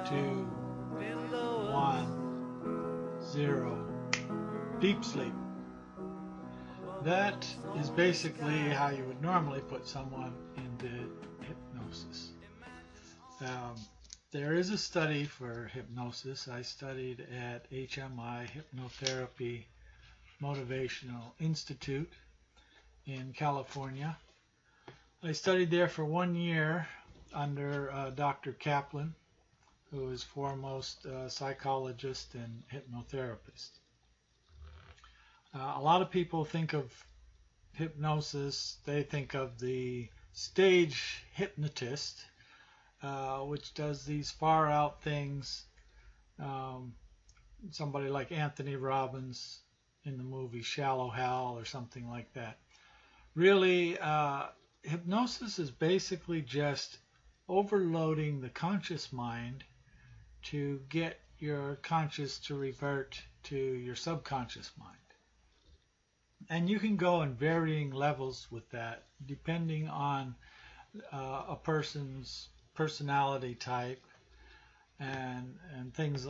2, 1, 0. Deep sleep. That is basically how you would normally put someone into hypnosis. Um, there is a study for hypnosis. I studied at HMI, Hypnotherapy Motivational Institute in California. I studied there for 1 year under Dr. Kaplan, who is foremost psychologist and hypnotherapist. A lot of people think of hypnosis, they think of the stage hypnotist, which does these far out things. Somebody like Anthony Robbins in the movie Shallow Hal or something like that. Really, hypnosis is basically just overloading the conscious mind to get your conscious to revert to your subconscious mind. And you can go in varying levels with that depending on a person's personality type and things.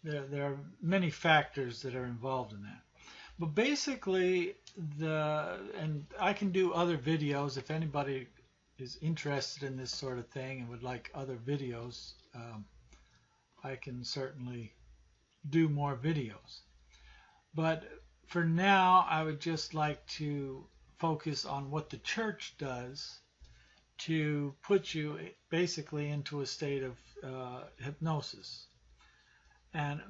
There are many factors that are involved in that. But basically, and I can do other videos if anybody is interested in this sort of thing and would like other videos. I can certainly do more videos. But for now, I would just like to focus on what the church does to put you basically into a state of hypnosis. And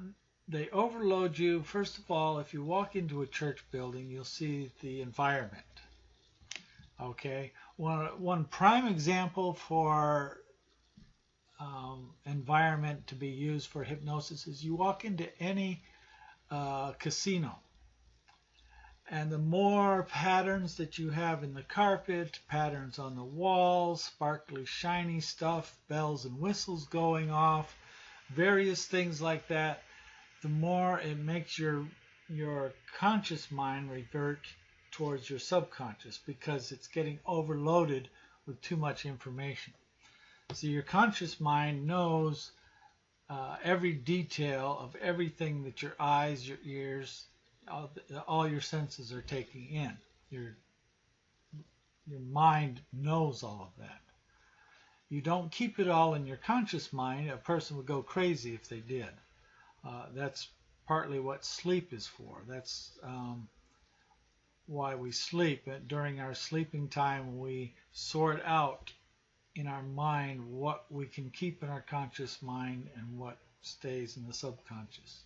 they overload you. First of all, if you walk into a church building, you'll see the environment. Okay, one prime example for environment to be used for hypnosis is you walk into any casino, and the more patterns that you have in the carpet, patterns on the walls, sparkly shiny stuff, bells and whistles going off, various things like that, the more it makes your conscious mind revert towards your subconscious, because it's getting overloaded with too much information. So your conscious mind knows every detail of everything that your eyes, your ears, all your senses are taking in. Your mind knows all of that. You don't keep it all in your conscious mind. A person would go crazy if they did. That's partly what sleep is for. That's why we sleep. During our sleeping time, we sort out in our mind what we can keep in our conscious mind and what stays in the subconscious.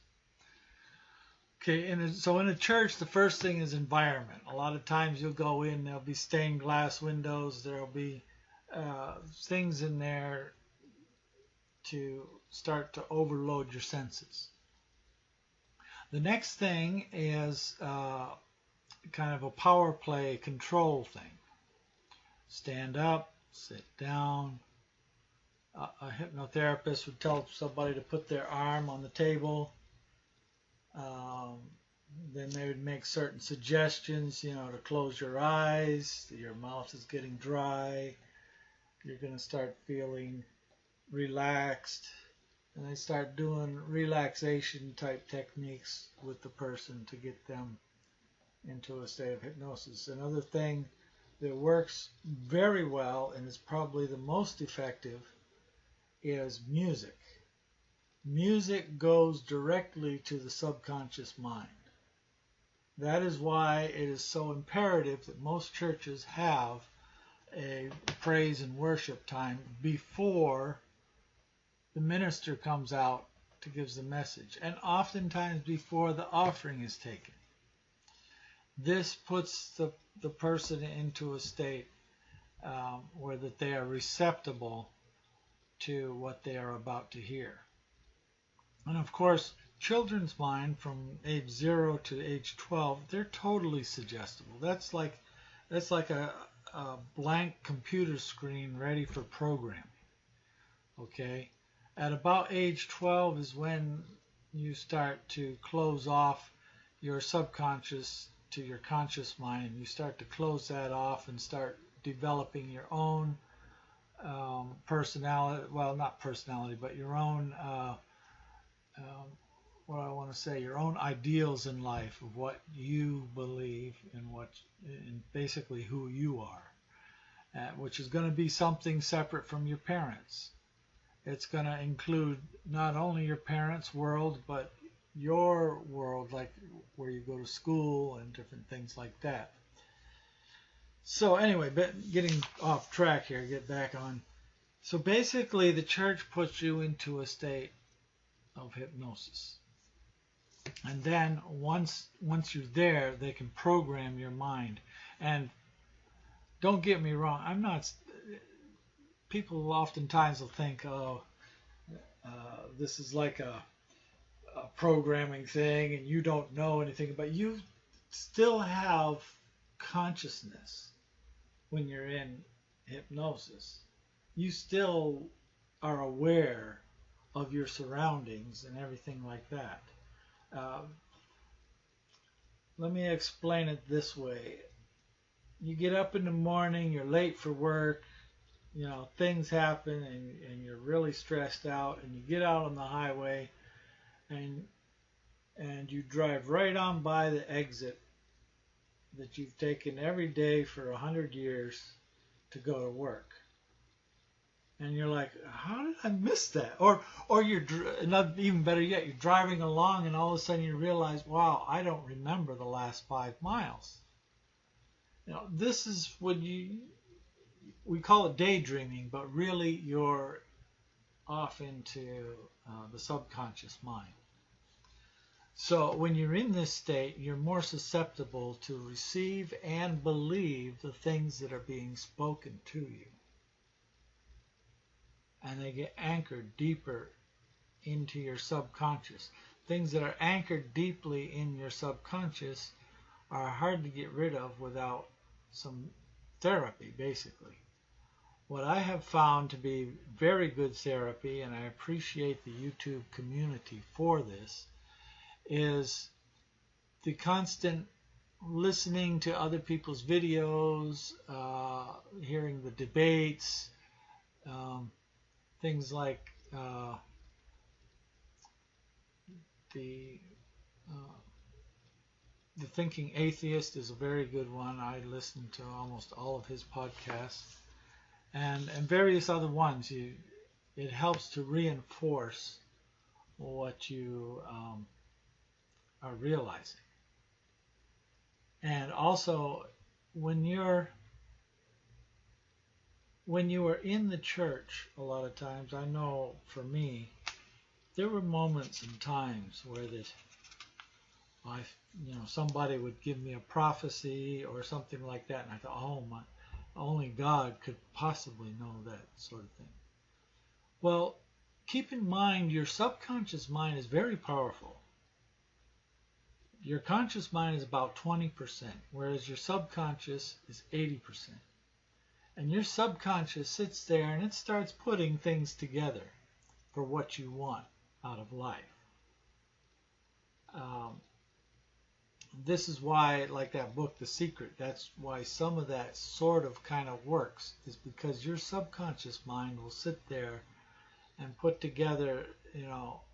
Okay, so in a church, the first thing is environment. A lot of times you'll go in, there'll be stained glass windows, there'll be things in there to start to overload your senses. The next thing is kind of a power play control thing. Stand up, sit down. A hypnotherapist would tell somebody to put their arm on the table. Then they would make certain suggestions, to close your eyes. Your mouth is getting dry. You're going to start feeling relaxed. And they start doing relaxation type techniques with the person to get them into a state of hypnosis. Another thing that works very well and is probably the most effective is music. Music goes directly to the subconscious mind. That is why it is so imperative that most churches have a praise and worship time before the minister comes out to give the message, and oftentimes before the offering is taken. This puts the person into a state where that they are receptible to what they are about to hear. And of course, children's mind from age 0 to age 12, they're totally suggestible. That's like a blank computer screen ready for programming. Okay? At about age 12 is when you start to close off your subconscious to your conscious mind. You start to close that off and start developing your own personality, well, not personality, but your own, what I want to say, your own ideals in life of what you believe and basically who you are, which is going to be something separate from your parents. It's going to include not only your parents' world, but your world, like where you go to school and different things like that. So anyway, but getting off track here, get back on. So basically, the church puts you into a state of hypnosis. And then once you're there, they can program your mind. And don't get me wrong, I'm not. People oftentimes will think, oh, this is like a programming thing, and you don't know anything. But you still have consciousness when you're in hypnosis. You still are aware of your surroundings and everything like that. Let me explain it this way. You get up in the morning, you're late for work, things happen, and you're really stressed out, and you get out on the highway, and you drive right on by the exit that you've taken every day for 100 years to go to work. And you're like, how did I miss that? Or you're, not even better yet, you're driving along and all of a sudden you realize, wow, I don't remember the last 5 miles. This is when we call it daydreaming, but really you're off into the subconscious mind. So when you're in this state, you're more susceptible to receive and believe the things that are being spoken to you. And they get anchored deeper into your subconscious. Things that are anchored deeply in your subconscious are hard to get rid of without some therapy, basically. What I have found to be very good therapy, and I appreciate the YouTube community for this, is the constant listening to other people's videos, hearing the debates, things like the Thinking Atheist is a very good one. I listen to almost all of his podcasts, and various other ones. It helps to reinforce what you are realizing. And also, when you are in the church, a lot of times, I know for me, there were moments and times where somebody would give me a prophecy or something like that, and I thought, oh my, only God could possibly know that sort of thing. Well, keep in mind your subconscious mind is very powerful. Your conscious mind is about 20%, whereas your subconscious is 80%. And your subconscious sits there and it starts putting things together for what you want out of life. This is why, like that book, The Secret, that's why some of that sort of kind of works, is because your subconscious mind will sit there and put together,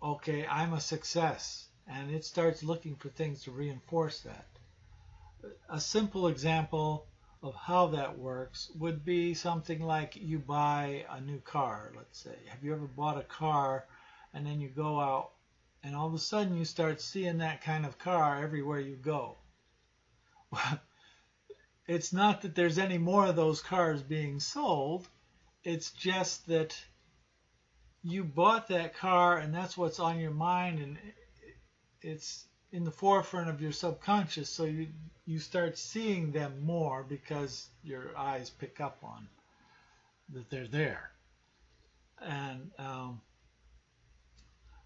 okay, I'm a success. And it starts looking for things to reinforce that. A simple example of how that works would be something like you buy a new car, let's say. Have you ever bought a car and then you go out and all of a sudden you start seeing that kind of car everywhere you go? Well, it's not that there's any more of those cars being sold. It's just that you bought that car and that's what's on your mind, and it's in the forefront of your subconscious, so you start seeing them more because your eyes pick up on that they're there. And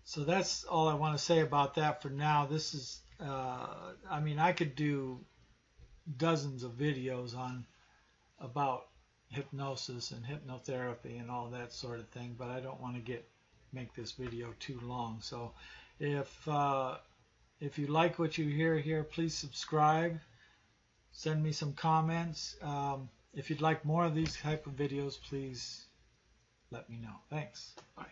so that's all I want to say about that for now. This is, I could do dozens of videos about hypnosis and hypnotherapy and all that sort of thing, but I don't want to make this video too long. So if you like what you hear here, please subscribe. Send me some comments. If you'd like more of these type of videos, please let me know. Thanks. Bye.